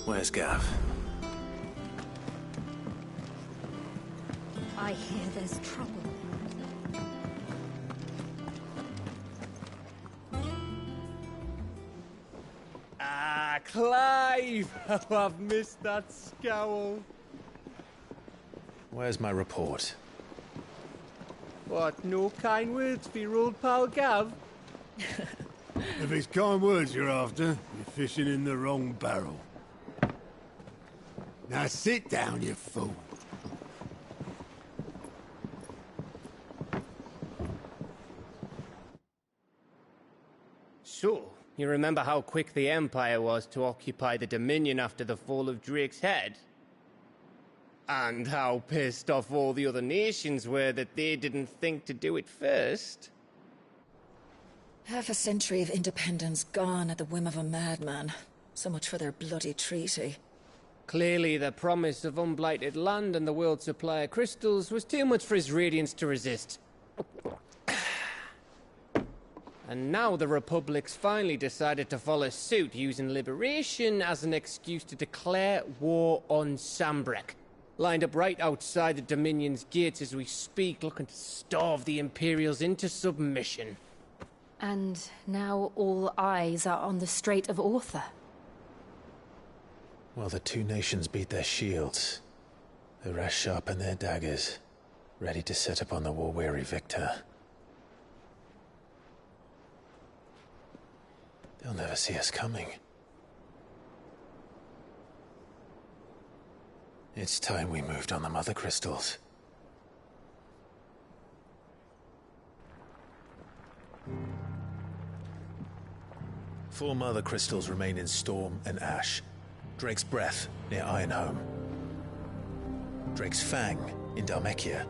Where's Gav? I hear there's trouble. Ah, Clive! How I've missed that scowl. Where's my report? What, no kind words for your old pal Gav? If it's kind words you're after, you're fishing in the wrong barrel. Now sit down, you fool. So, you remember how quick the Empire was to occupy the Dominion after the fall of Drake's head? And how pissed off all the other nations were that they didn't think to do it first? Half a century of independence gone at the whim of a madman. So much for their bloody treaty. Clearly, the promise of unblighted land and the world's supply of crystals was too much for his radiance to resist. And now the Republic's finally decided to follow suit, using liberation as an excuse to declare war on Sambrek. Lined up right outside the Dominion's gates as we speak, looking to starve the Imperials into submission. And now all eyes are on the Strait of Author. Well, the two nations beat their shields. The rest sharpen their daggers, ready to set upon the war-weary victor. They'll never see us coming. It's time we moved on the Mother Crystals. Four Mother Crystals remain in Storm and Ash. Drake's Breath near Ironhome. Drake's Fang in Dhalmekia.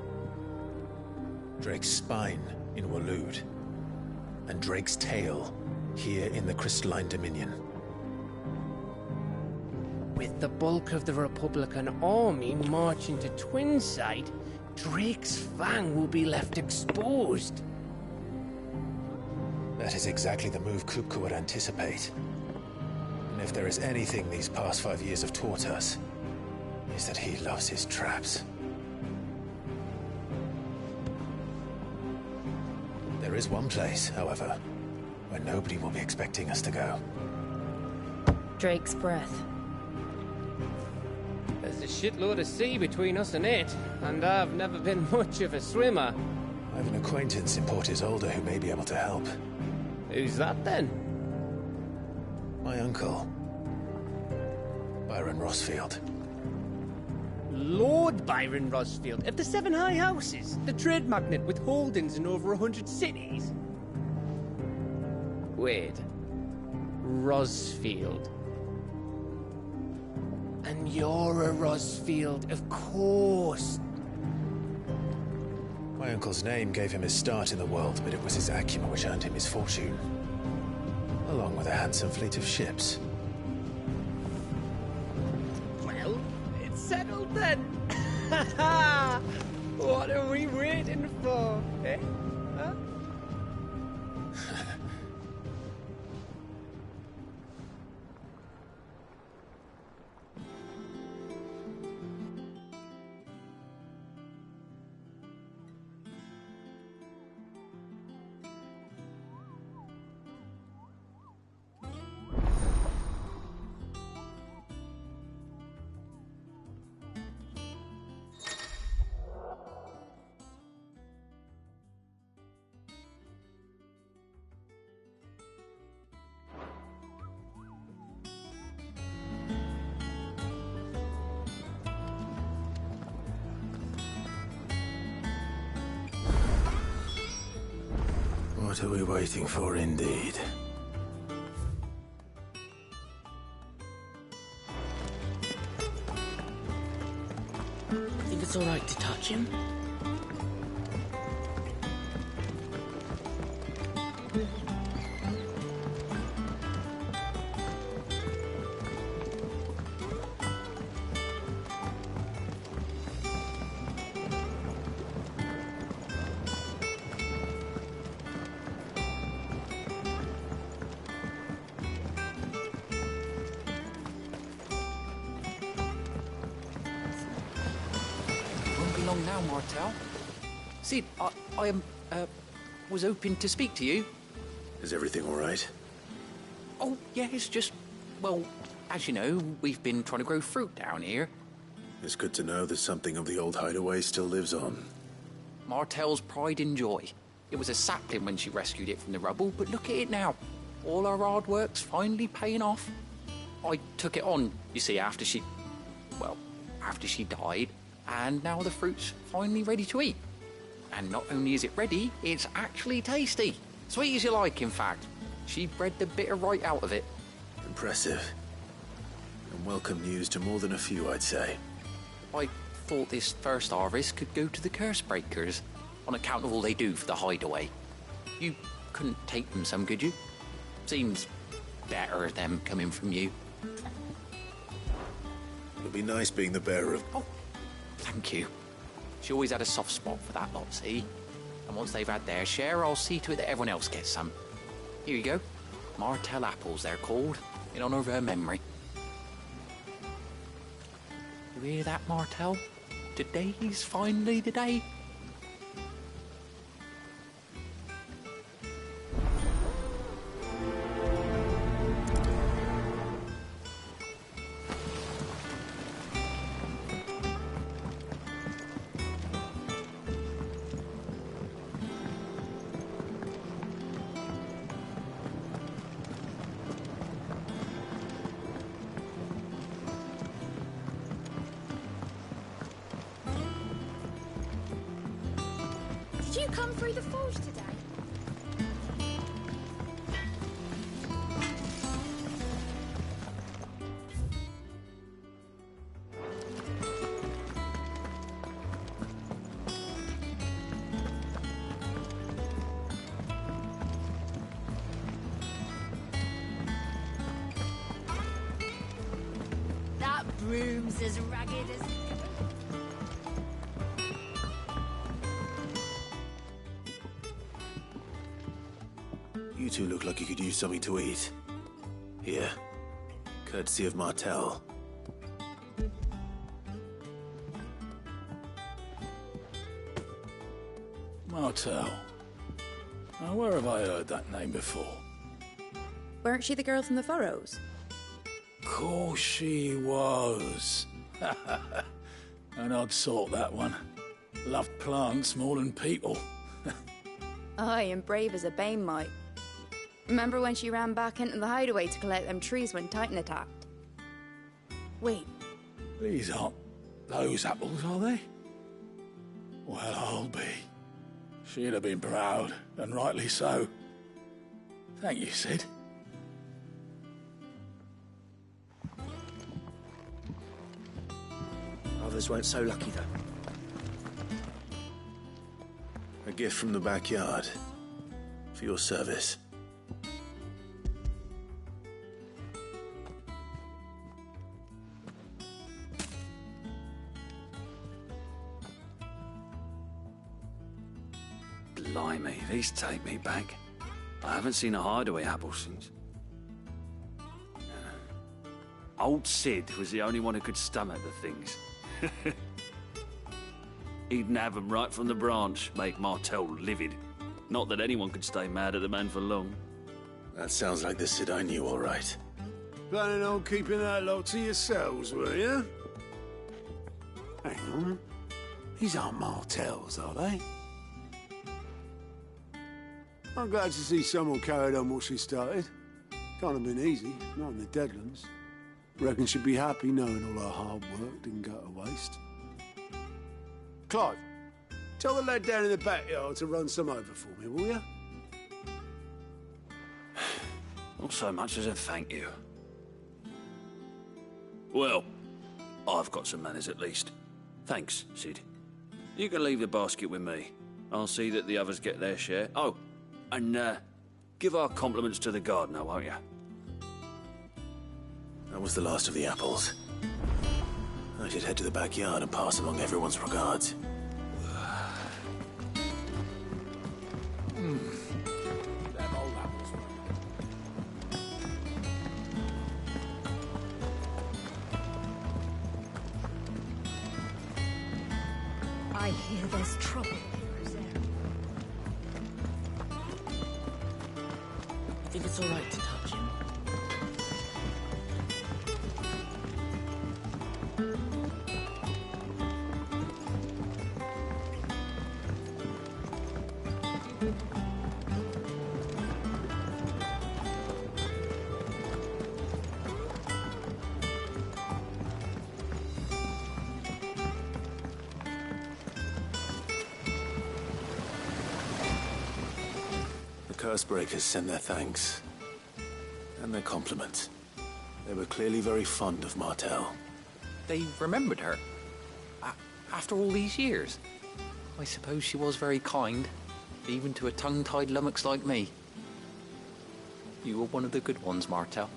Drake's Spine in Waloed. And Drake's Tail here in the Crystalline Dominion. With the bulk of the Republican army marching to Twinside, Drake's Fang will be left exposed. That is exactly the move Kupka would anticipate. And if there is anything these past 5 years have taught us, is that he loves his traps. There is one place, however, where nobody will be expecting us to go. Drake's Breath. There's a shitload of sea between us and it, and I've never been much of a swimmer. I have an acquaintance in Port Isolde who may be able to help. Who's that then? My uncle, Byron Rossfield. Lord Byron Rossfield of the Seven High Houses, the trade magnate with holdings in over 100 cities. Wait, Rossfield. And you're a Rossfield, of course. My uncle's name gave him his start in the world, but it was his acumen which earned him his fortune, along with a handsome fleet of ships. Well, it's settled then. What are we waiting for, eh? Huh? What are we waiting for, indeed? Think it's all right to touch him? now, Martel. Sid, I was hoping to speak to you. Is everything all right? Oh, yeah, it's just... Well, as you know, we've been trying to grow fruit down here. It's good to know that something of the old hideaway still lives on. Martel's pride and joy. It was a sapling when she rescued it from the rubble, but look at it now. All our hard work's finally paying off. I took it on, you see, after she died, and now the fruit's finally ready to eat. And not only is it ready, it's actually tasty. Sweet as you like, in fact. She bred the bitter right out of it. Impressive. And welcome news to more than a few, I'd say. I thought this first harvest could go to the curse breakers, on account of all they do for the hideaway. You couldn't take them some, could you? Seems better them coming from you. It'll be nice being the bearer of... Oh, thank you. She always had a soft spot for that lot, see? And once they've had their share, I'll see to it that everyone else gets some. Here you go. Martel apples, they're called, in honour of her memory. You hear that, Martel? Today's finally the day. Did you come through the forge today? That broom's as ragged as... You two look like you could use something to eat. Here. Courtesy of Martel. Martel. Now, where have I heard that name before? Weren't she the girl from the Furrows? Course she was. An odd sort, that one. Loved plants more than people. Aye, and brave as a bane might. Remember when she ran back into the hideaway to collect them trees when Titan attacked? Wait, These aren't those apples, are they? Well, I'll be. She'd have been proud, and rightly so. Thank you, Sid. Others weren't so lucky, though. A gift from the backyard. For your service. Blimey, these take me back. I haven't seen a hideaway apple since. Old Sid was the only one who could stomach the things. He'd nab 'em right from the branch, make Martel livid. Not that anyone could stay mad at the man for long. That sounds like the Sid I knew, all right. Planning on keeping that lot to yourselves, were you? Hang on. These aren't Martels, are they? I'm glad to see someone carried on what she started. Can't have been easy, not in the Deadlands. Reckon she'd be happy knowing all her hard work didn't go to waste. Clive, tell the lad down in the backyard to run some over for me, will you? Not so much as a thank you. Well, I've got some manners at least. Thanks, Sid. You can leave the basket with me. I'll see that the others get their share. Oh, and give our compliments to the gardener, won't you? That was the last of the apples. I should head to the backyard and pass along everyone's regards. Them old apples. I hear there's trouble in Rosaria. You think it's all right to touch him? Cursebreakers send their thanks. And their compliments. They were clearly very fond of Martel. They remembered her. After all these years. I suppose she was very kind, even to a tongue-tied lummox like me. You were one of the good ones, Martel.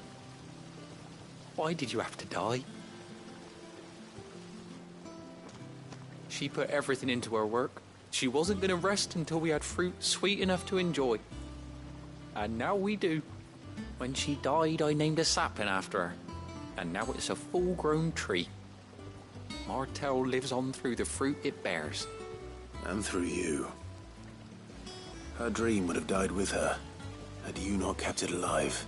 Why did you have to die? She put everything into her work. She wasn't going to rest until we had fruit sweet enough to enjoy. And now we do. When she died, I named a sapling after her. And now it's a full-grown tree. Martel lives on through the fruit it bears. And through you. Her dream would have died with her, had you not kept it alive.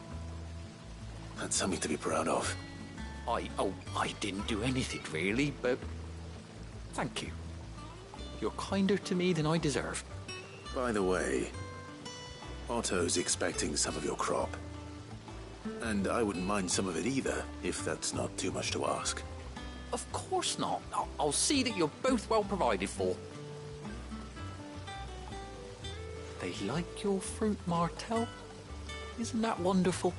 That's something to be proud of. I didn't do anything really, but thank you. You're kinder to me than I deserve. By the way, Otto's expecting some of your crop. And I wouldn't mind some of it either, if that's not too much to ask. Of course not. I'll see that you're both well provided for. They like your fruit, Martel. Isn't that wonderful?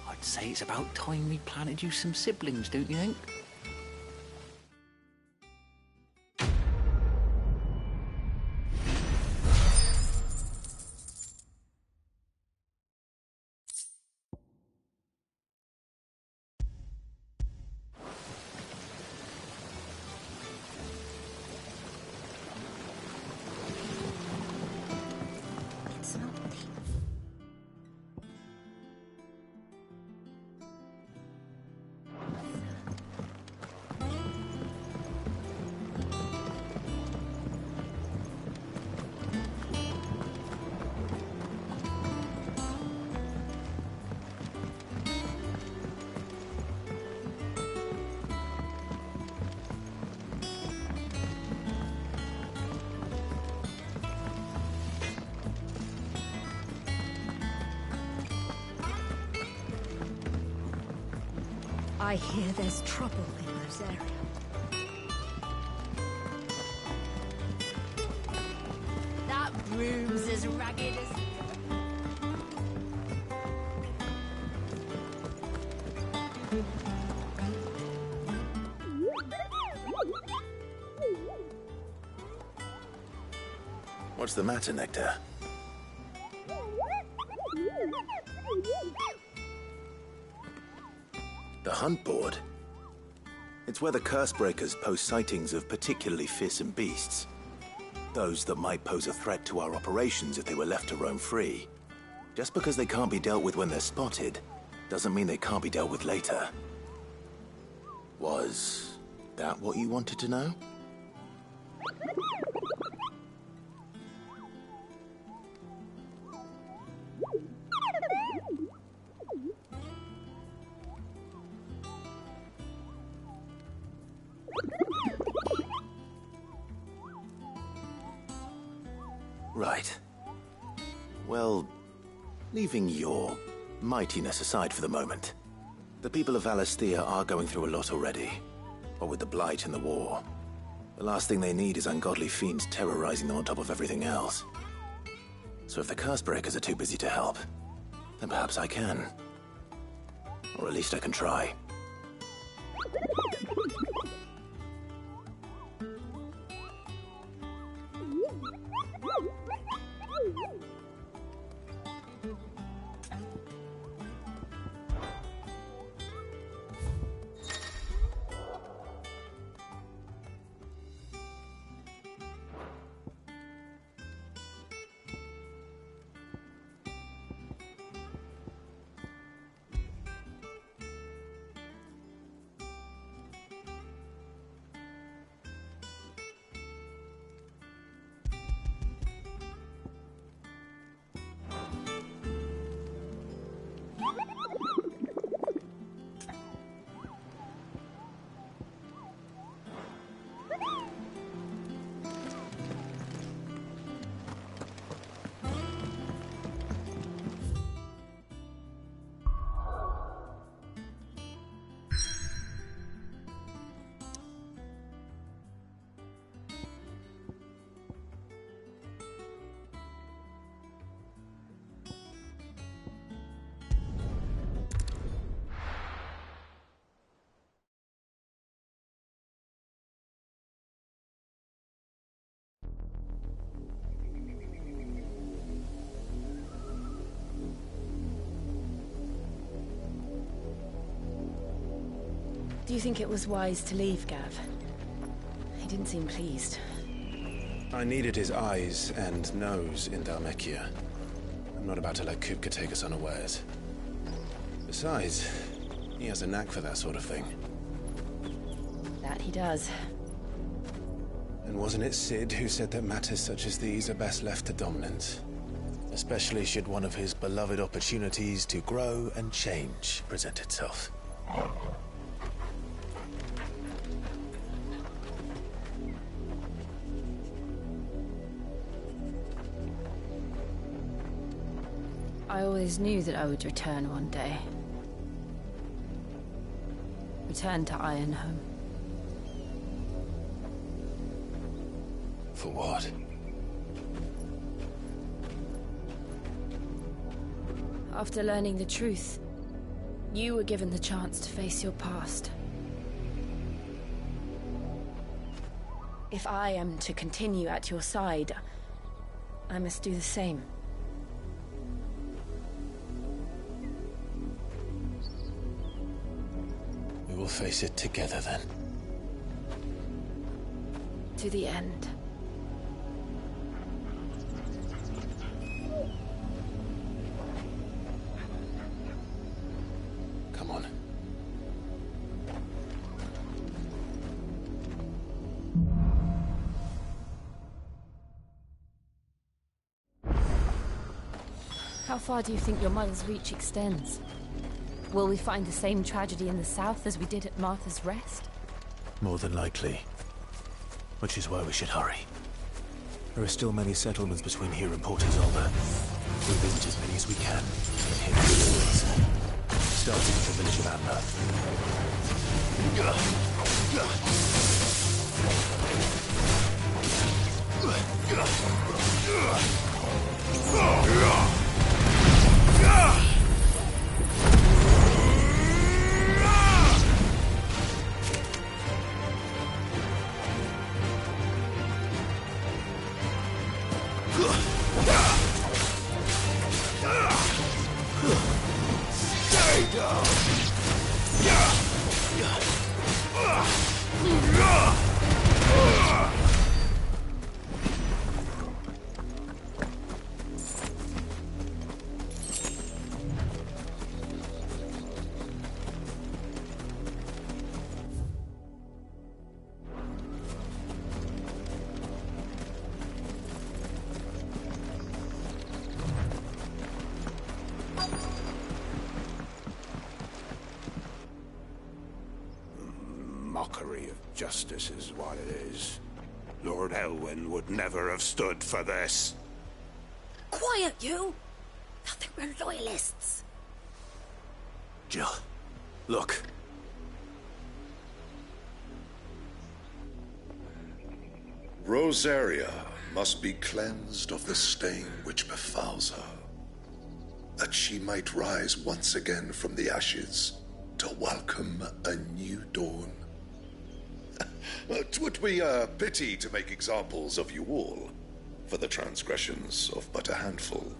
I'd say it's about time we planted you some siblings, don't you think? It's not deep. I hear there's trouble in Rosaria. That room's as ragged as... What's the matter, Nectar? The hunt board? It's where the Cursebreakers post sightings of particularly fearsome beasts. Those that might pose a threat to our operations if they were left to roam free. Just because they can't be dealt with when they're spotted, doesn't mean they can't be dealt with later. Was that what you wanted to know? Right. Well, leaving your mightiness aside for the moment, the people of Valisthea are going through a lot already. What with the Blight and the war, the last thing they need is ungodly fiends terrorizing them on top of everything else. So if the Cursebreakers are too busy to help, then perhaps I can. Or at least I can try. Do you think it was wise to leave, Gav? He didn't seem pleased. I needed his eyes and nose in Dhalmekia. I'm not about to let Kupka take us unawares. Besides, he has a knack for that sort of thing. That he does. And wasn't it Sid who said that matters such as these are best left to dominance? Especially should one of his beloved opportunities to grow and change present itself. I always knew that I would return one day. Return to Ironhome. For what? After learning the truth, you were given the chance to face your past. If I am to continue at your side, I must do the same. We will face it together then. To the end. Come on. How far do you think your mother's reach extends? Will we find the same tragedy in the south as we did at Martha's Rest? More than likely. Which is why we should hurry. There are still many settlements between here and Port Isolde. We'll visit as many as we can and hit the ruins. Starting with the village of Amber. Mockery of justice is what it is. Lord Elwyn would never have stood for this. Quiet, you! Thought they were loyalists. Jill, look. Rosaria must be cleansed of the stain which befouls her, that she might rise once again from the ashes to welcome a new dawn. 'Twould be a pity to make examples of you all, for the transgressions of but a handful.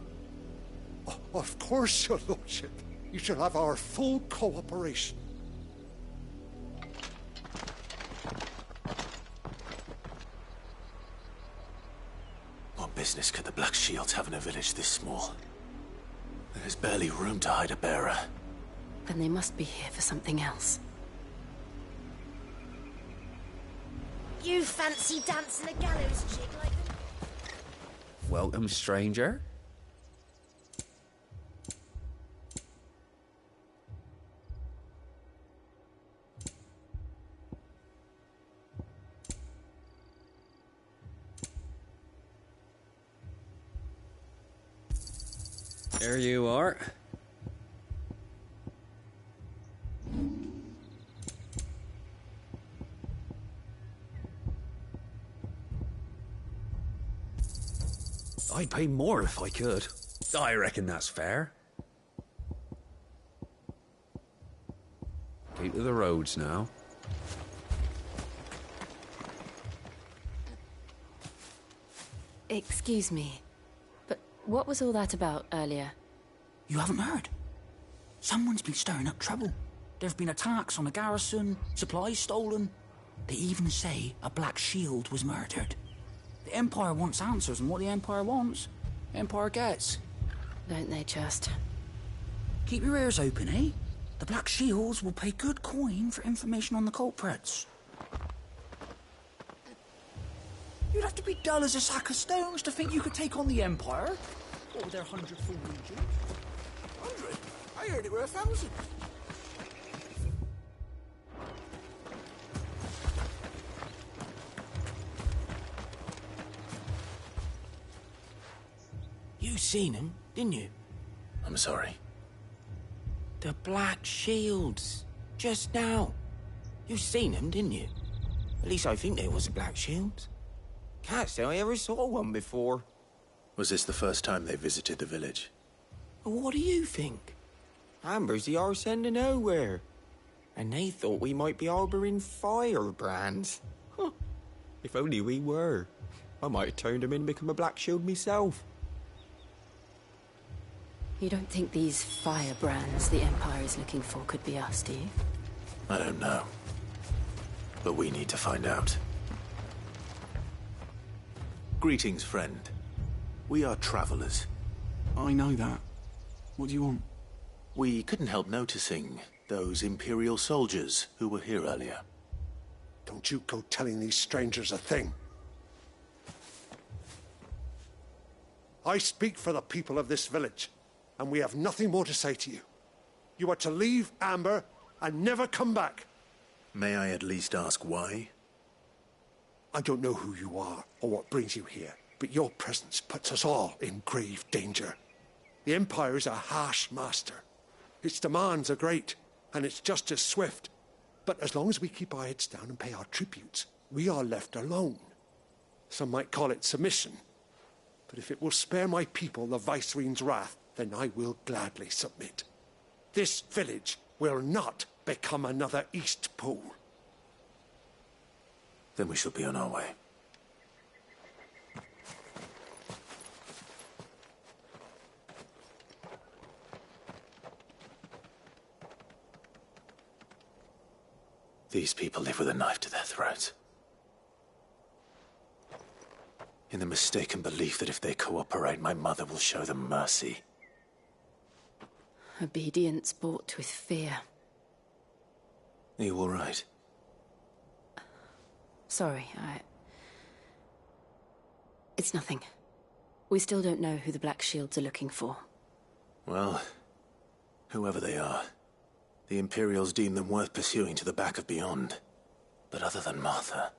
Of course, your lordship. You shall have our full cooperation. What business could the Black Shields have in a village this small? There's barely room to hide a bearer. Then they must be here for something else. You fancy dancing a gallows jig like them? Welcome, stranger. There you are. I'd pay more if I could. I reckon that's fair. Keep to the roads now. Excuse me, but what was all that about earlier? You haven't heard? Someone's been stirring up trouble. There've been attacks on the garrison, supplies stolen. They even say a Black Shield was murdered. The Empire wants answers, and what the Empire wants, the Empire gets. Don't they just? Keep your ears open, eh? The Black Shields will pay good coin for information on the culprits. You'd have to be dull as a sack of stones to think you could take on the Empire. What with their 100 full legions? 100? I heard it were 1,000. You seen him, didn't you? I'm sorry. The Black Shields. Just now. You seen them, didn't you? At least I think there was a Black Shield. Can't say I ever saw one before. Was this the first time they visited the village? What do you think? Amber's the arse end of nowhere. And they thought we might be harbouring firebrands. Huh. If only we were. I might have turned them in and become a Black Shield myself. You don't think these firebrands the Empire is looking for could be us, do you? I don't know. But we need to find out. Greetings, friend. We are travelers. I know that. What do you want? We couldn't help noticing those Imperial soldiers who were here earlier. Don't you go telling these strangers a thing. I speak for the people of this village, and we have nothing more to say to you. You are to leave Amber and never come back. May I at least ask why? I don't know who you are or what brings you here, but your presence puts us all in grave danger. The Empire is a harsh master. Its demands are great, and its justice swift. But as long as we keep our heads down and pay our tributes, we are left alone. Some might call it submission. But if it will spare my people the Viceroy's wrath, then I will gladly submit. This village will not become another East Pool. Then we shall be on our way. These people live with a knife to their throats. In the mistaken belief that if they cooperate, my mother will show them mercy. Obedience bought with fear. Are you all right? Sorry, It's nothing. We still don't know who the Black Shields are looking for. Well, whoever they are, the Imperials deem them worth pursuing to the back of beyond. But other than Martha,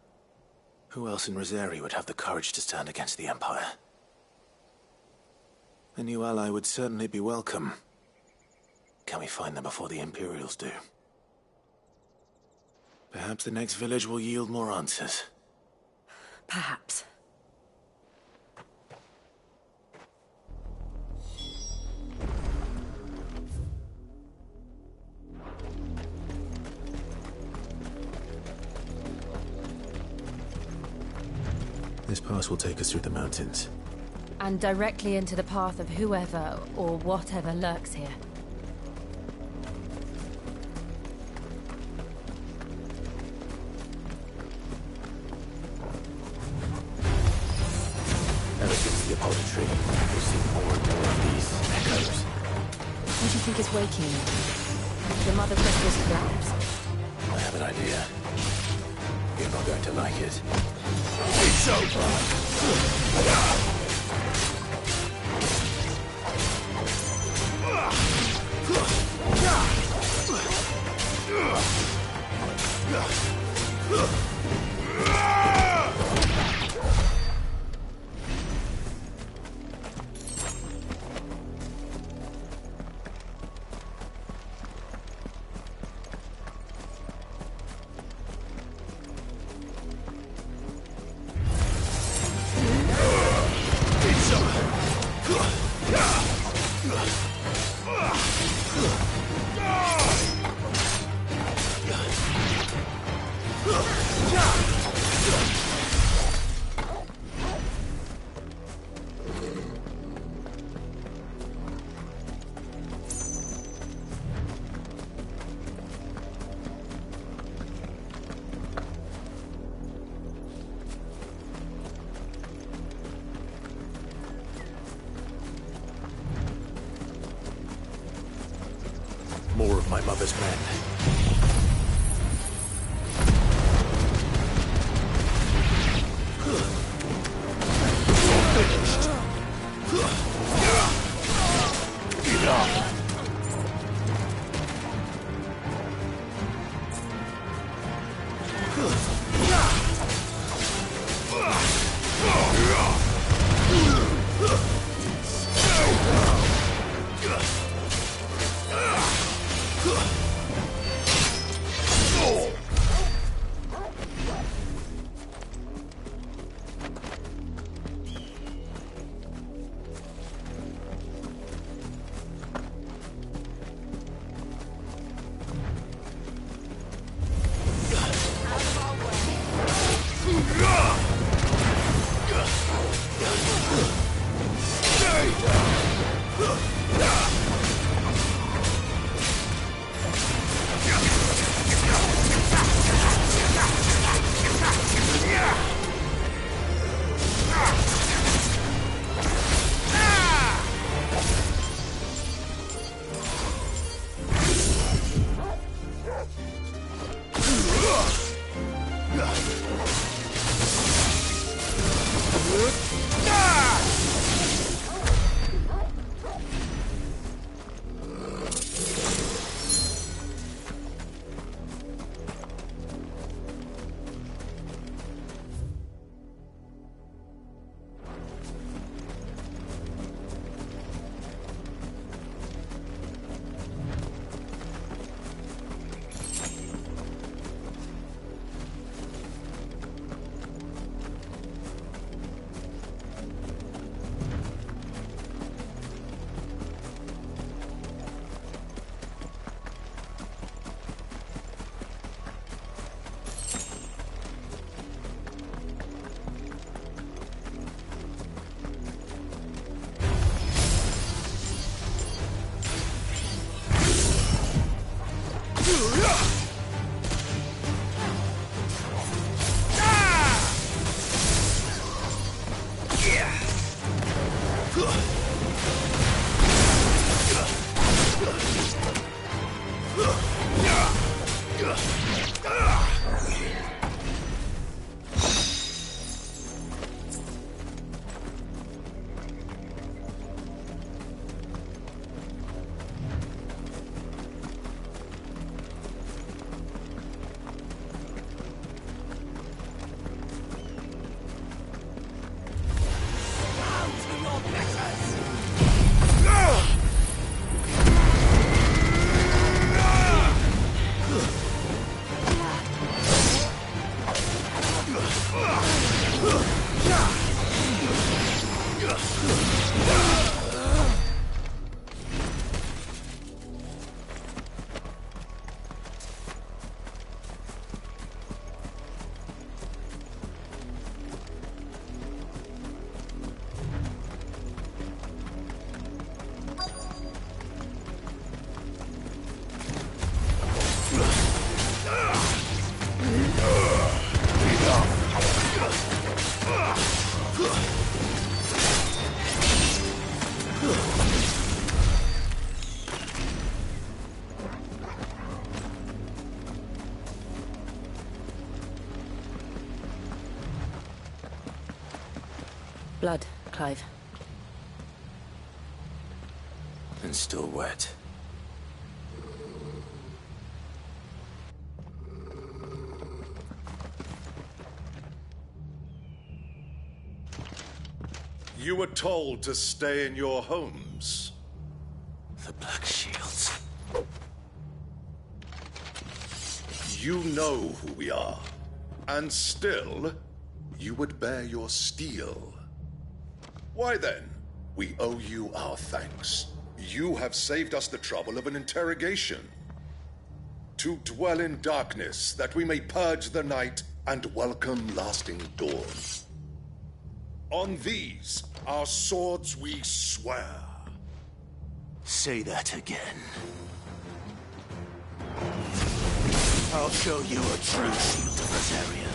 who else in Rosari would have the courage to stand against the Empire? A new ally would certainly be welcome. Can we find them before the Imperials do? Perhaps the next village will yield more answers. Perhaps. This pass will take us through the mountains. And directly into the path of whoever or whatever lurks here. Ever since the Apollo tree, we've seen more and more of these echoes. What do you think is waking you? The Mother Crystal's collapse? I have an idea. You're not going to like it. It's over! my mother's men. Finished. Enough. Blood, Clive. And still wet. You were told to stay in your homes. The Black Shields. You know who we are. And still, you would bear your steel. Why then, we owe you our thanks. You have saved us the trouble of an interrogation. To dwell in darkness, that we may purge the night and welcome lasting dawn. On these, our swords we swear. Say that again. I'll show you a true shield of Rosaria.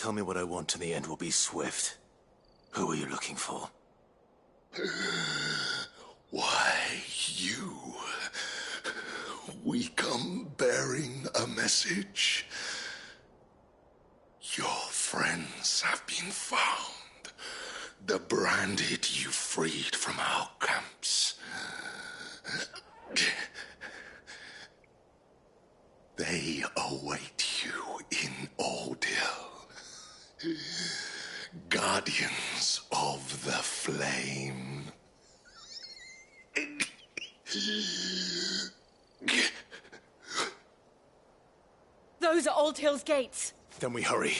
tell me what I want and the end will be swift. Who are you looking for? Why, you. We come bearing a message. Your friends have been found. The branded you freed from our camps. They await you in Ordil. Guardians of the Flame. Those are Old Hill's gates. Then we hurry.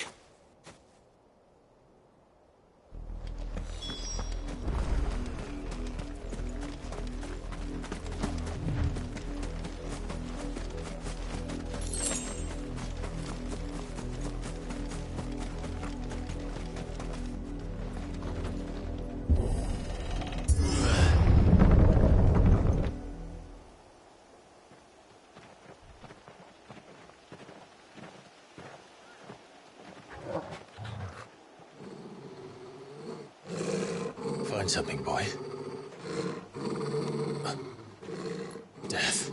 Find something, boy. Death.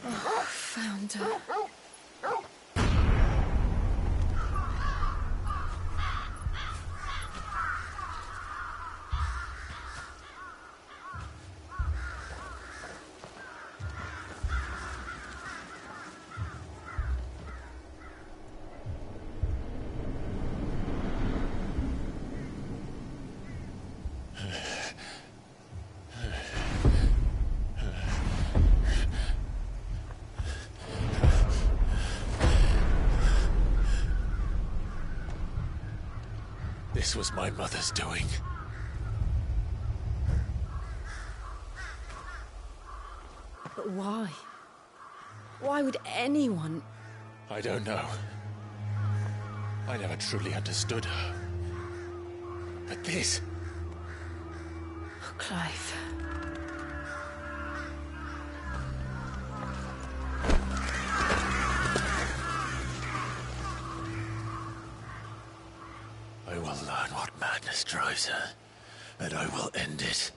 Oh, found her. This was my mother's doing. But why? Why would anyone... I don't know. I never truly understood her. But this... Oh, Clive. I will learn what madness drives her, and I will end it.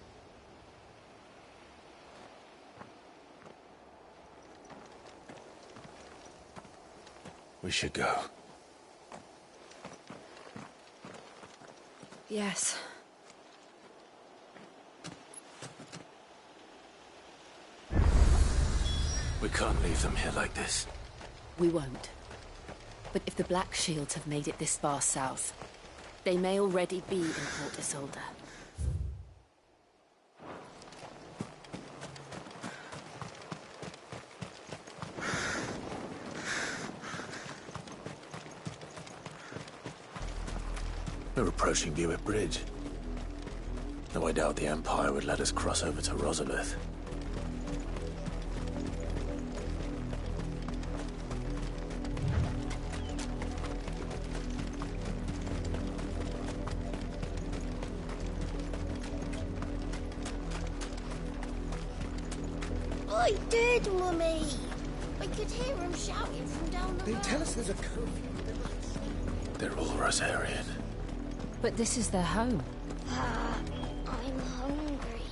We should go. Yes. We can't leave them here like this. We won't. But if the Black Shields have made it this far south, they may already be in Port Isolde. We're approaching Buick Bridge. Though I doubt the Empire would let us cross over to Rosalith. I did, Mummy! I could hear him shouting from down the They road. tell us there's a curfew. They're all Rosarian. But this is their home. I'm hungry.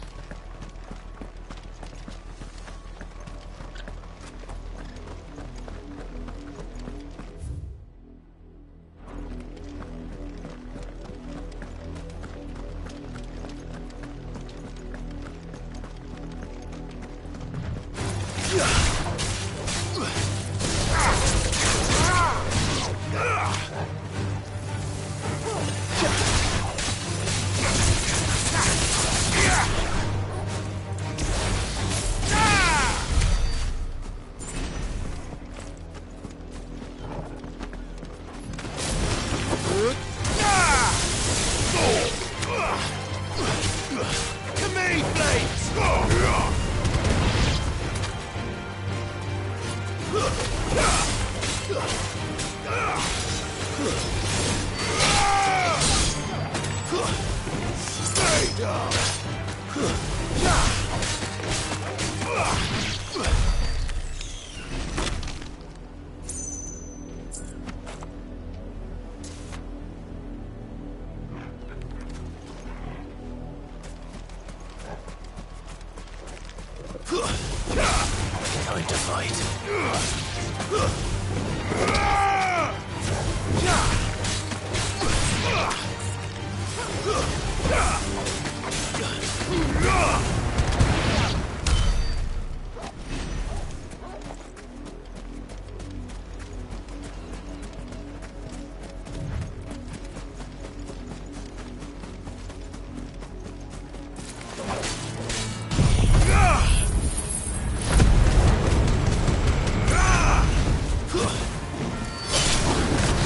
Time to fight.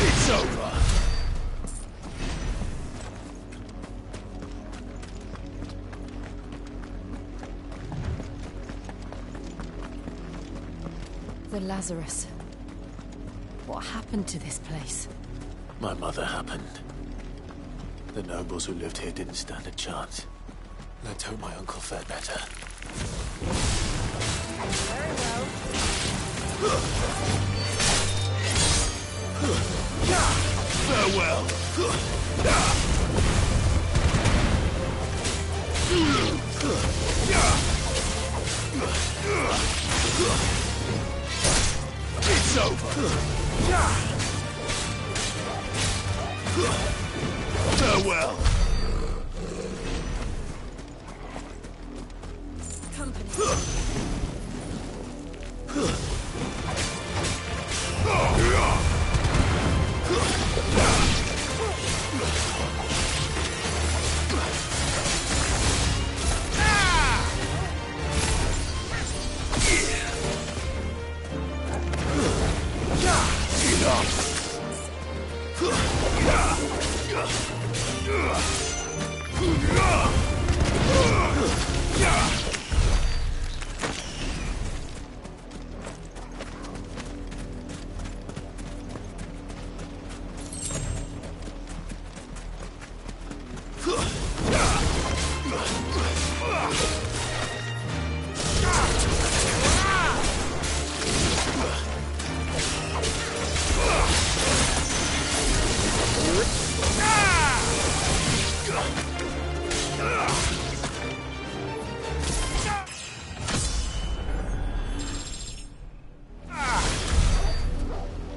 It's over. The Lazarus. What happened to this place? My mother happened. The nobles who lived here didn't stand a chance. Let's hope my uncle fared better. Very well. Farewell. It's over. Farewell.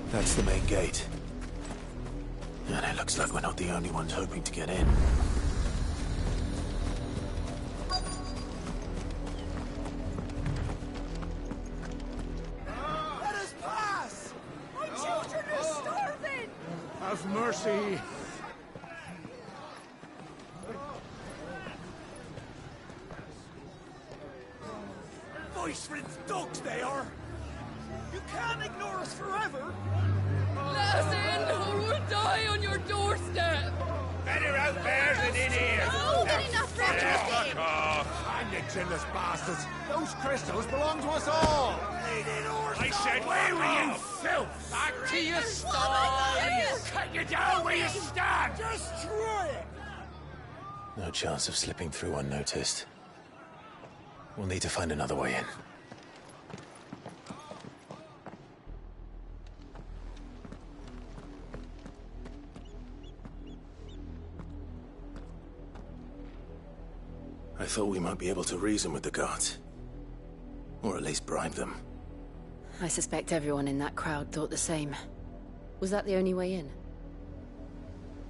That's the main gate. And it looks like we're not the only ones hoping to get in. Let us pass! My children are starving! Have mercy. Voice-rinsed dogs they are! You can't ignore us forever! Let us in, or we'll die on your doorstep! Better out there than in here! No, get enough Fuck off! Hang the chinless bastards! Those crystals belong to us all! I said, where were you, filth? Back to your sties! Cut you down where you stand! Destroy it! No chance of slipping through unnoticed. We'll need to find another way in. I thought we might be able to reason with the guards. Or at least bribe them. I suspect everyone in that crowd thought the same. Was that the only way in?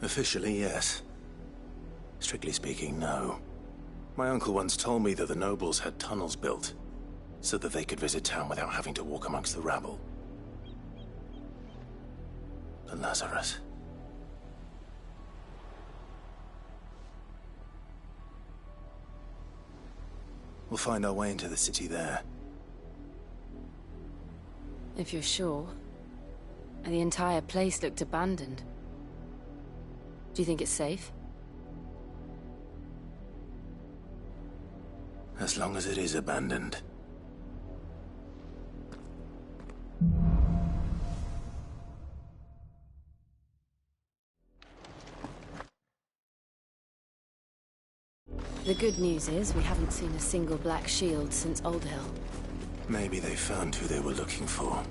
Officially, yes. Strictly speaking, no. My uncle once told me that the nobles had tunnels built, so that they could visit town without having to walk amongst the rabble. The Lazarus. We'll find our way into the city there. If you're sure. And the entire place looked abandoned. Do you think it's safe? As long as it is abandoned. The good news is we haven't seen a single black shield since Old Hill. Maybe they found who they were looking for.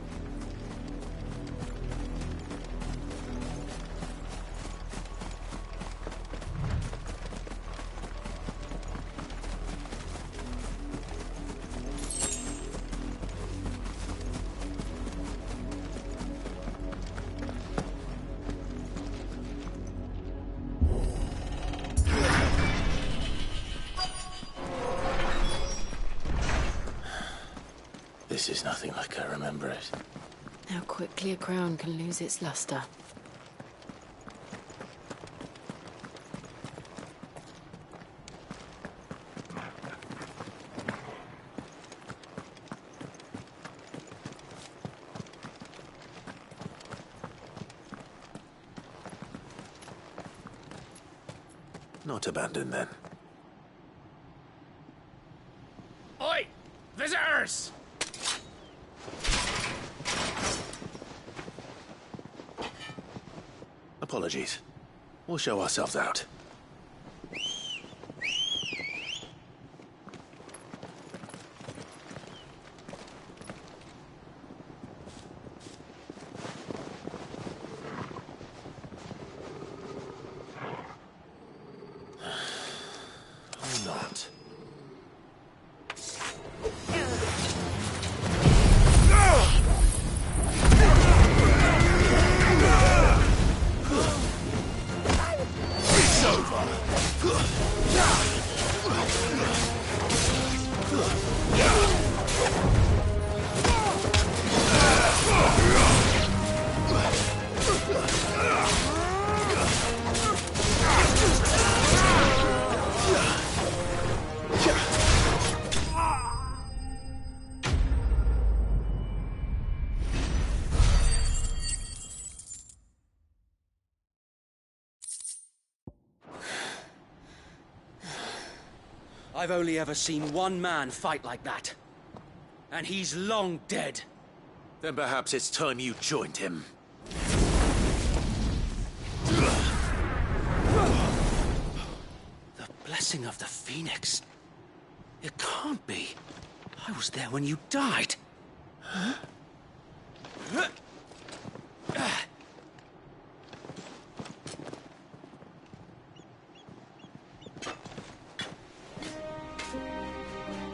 This is nothing like I remember it. How quickly a crown can lose its luster. Not abandoned, then. Oi! Visitors! Apologies. We'll show ourselves out. Or not. I've only ever seen one man fight like that. And he's long dead. Then perhaps it's time you joined him. The blessing of the Phoenix. It can't be. I was there when you died. Huh?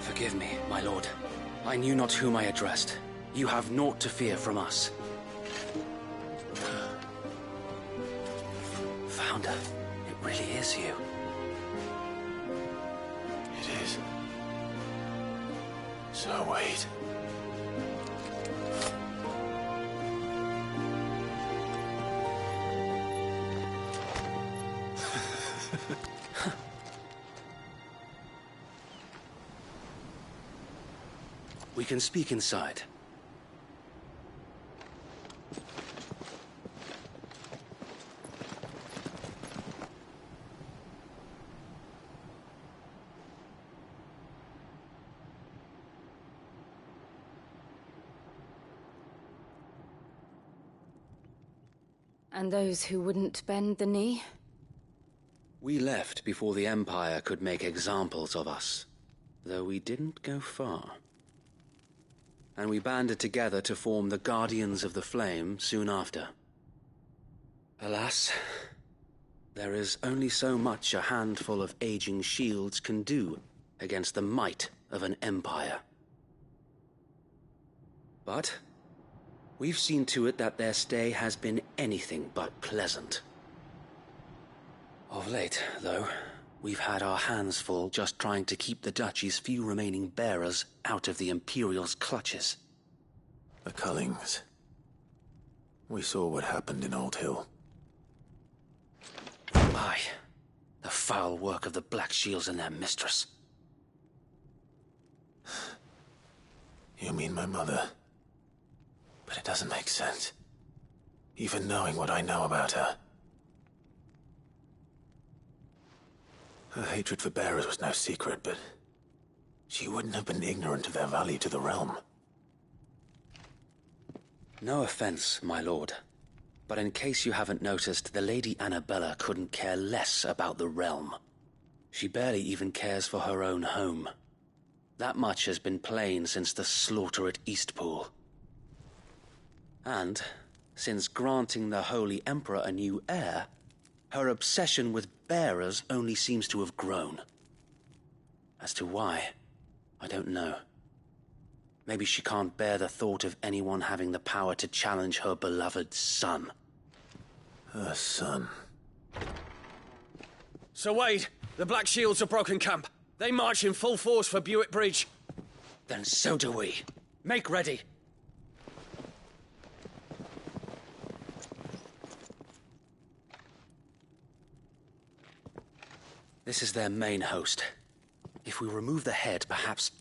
Forgive me, my lord. I knew not whom I addressed. You have naught to fear from us. Founder, it really is you. It is. So wait. We can speak inside. And those who wouldn't bend the knee? We left before the Empire could make examples of us, though we didn't go far. And we banded together to form the Guardians of the Flame soon after. Alas, there is only so much a handful of aging shields can do against the might of an empire. But we've seen to it that their stay has been anything but pleasant. Of late, though, we've had our hands full just trying to keep the Duchy's few remaining bearers out of the Imperial's clutches. The Cullings. We saw what happened in Old Hill. Aye. The foul work of the Black Shields and their mistress. You mean my mother? But it doesn't make sense. Even knowing what I know about her. Her hatred for bearers was no secret, but she wouldn't have been ignorant of their value to the realm. No offense, my lord, but in case you haven't noticed, the Lady Annabella couldn't care less about the realm. She barely even cares for her own home. That much has been plain since the slaughter at Eastpool. And, since granting the Holy Emperor a new heir, her obsession with bearers only seems to have grown. As to why, I don't know. Maybe she can't bear the thought of anyone having the power to challenge her beloved son. Her son. Sir Wade, the Black Shields have broken camp. They march in full force for Buick Bridge. Then so do we. Make ready. This is their main host. If we remove the head, perhaps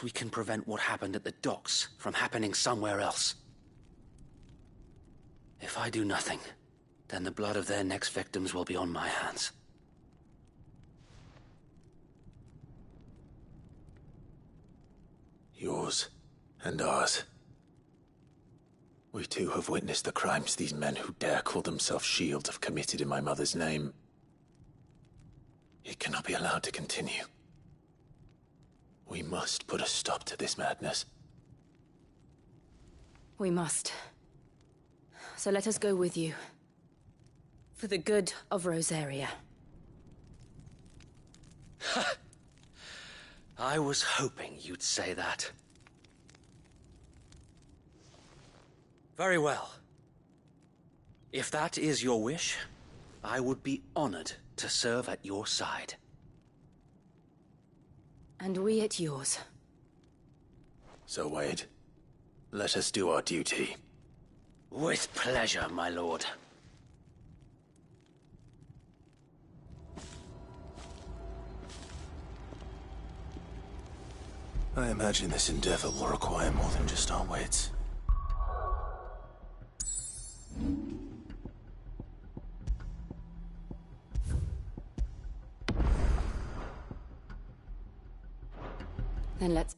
we can prevent what happened at the docks from happening somewhere else. If I do nothing, then the blood of their next victims will be on my hands. Yours and ours. We too have witnessed the crimes these men who dare call themselves shields have committed in my mother's name. It cannot be allowed to continue. We must put a stop to this madness. We must. So let us go with you. For the good of Rosaria. I was hoping you'd say that. Very well. If that is your wish, I would be honored to serve at your side. And we at yours. So, Wade, let us do our duty. With pleasure, my lord. I imagine this endeavor will require more than just our wits. Then let's...